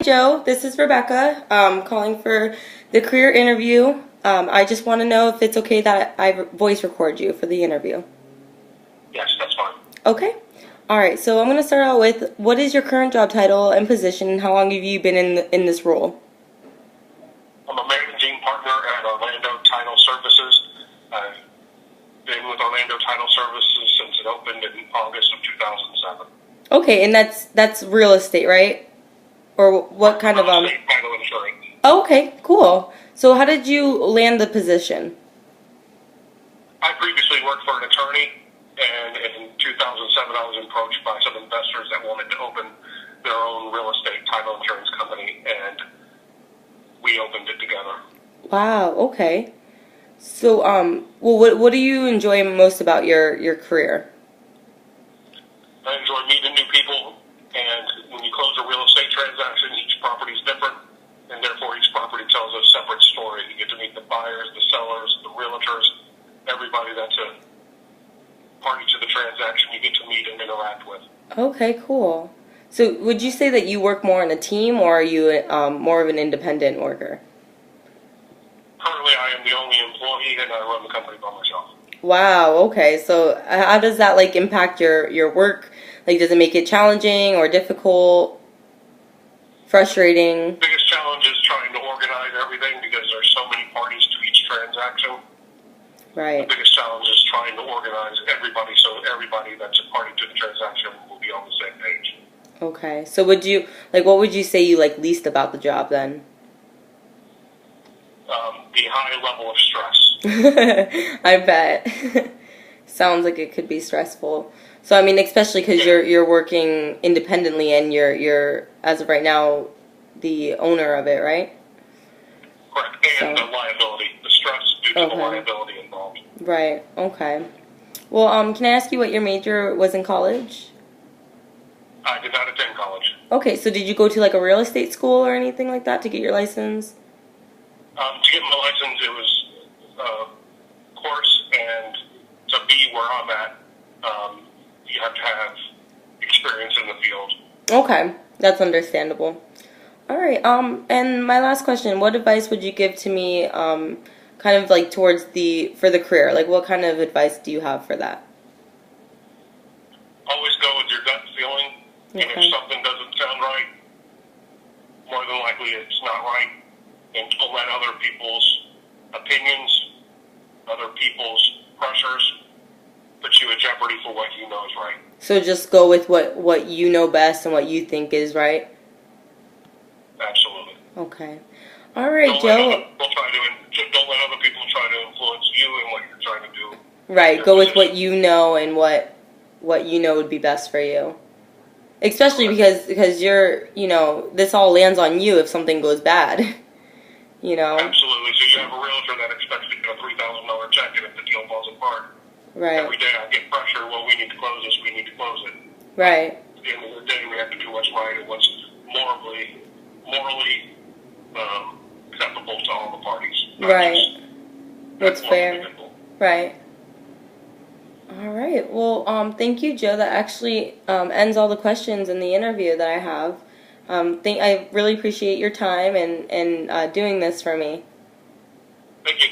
Joe, this is Rebecca, calling for the career interview. I just want to know if it's okay that I voice record you for the interview. Yes, that's fine. Okay. All right. So I'm going to start out with, what is your current job title and position, and how long have you been in this role? I'm a managing partner at Orlando Title Services. I've been with Orlando Title Services since it opened in August of 2007. Okay, and that's real estate, right? Or what kind of Real estate title insurance. Oh, okay, cool. So how did you land the position? I previously worked for an attorney, and in 2007 I was approached by some investors that wanted to open their own real estate title insurance company, and we opened it together. Wow. Okay. So, well, what do you enjoy most about your career? I enjoy meeting new people, and when you close a real estate transaction, each property is different, and therefore each property tells a separate story. You get to meet the buyers, the sellers, the realtors, everybody that's a party to the transaction you get to meet and interact with. Okay, cool. So, would you say that you work more in a team, or are you more of an independent worker? Currently, I am the only employee, and I run the company by myself. Wow. Okay. So, how does that like impact your work? Like, does it make it challenging or difficult? Frustrating? The biggest challenge is trying to organize everything because there's so many parties to each transaction. Right. The biggest challenge is trying to organize everybody so everybody that's a party to the transaction will be on the same page. Okay. So, what would you say you like least about the job then? The high level of stress. I bet. Sounds like it could be stressful. So, I mean, especially because you're working independently and you're as of right now the owner of it, right? Correct. And the liability, the stress due to the liability involved. Right. Okay. Well, can I ask you what your major was in college? I did not attend college. Okay. So, did you go to like a real estate school or anything like that to get your license? To get my license, it was a course, and to be where I'm at, you have to have experience in the field. Okay, that's understandable. All right. And my last question: what advice would you give to me, kind of like towards for the career? Like, what kind of advice do you have for that? Always go with your gut feeling, and if something doesn't sound right, more than likely it's not right. And don't let other people's opinions, other people's pressures put you in jeopardy for what you know is right. So just go with what you know best and what you think is right? Absolutely. Okay. All right, Joe. Don't let other people try to influence you in what you're trying to do. Right. Go with what you know and what you know would be best for you. Especially because you're, this all lands on you if something goes bad. Absolutely. So you have a realtor that expects to get a $3,000 check, and if the deal falls apart, right. Every day I get pressure. Well, we need to close this. We need to close it. Right. At the end of the day, we have to do what's right and what's morally acceptable to all the parties. Right. What's fair. Right. All right. Well, thank you, Joe. That actually ends all the questions in the interview that I have. I really appreciate your time and doing this for me. Thank you.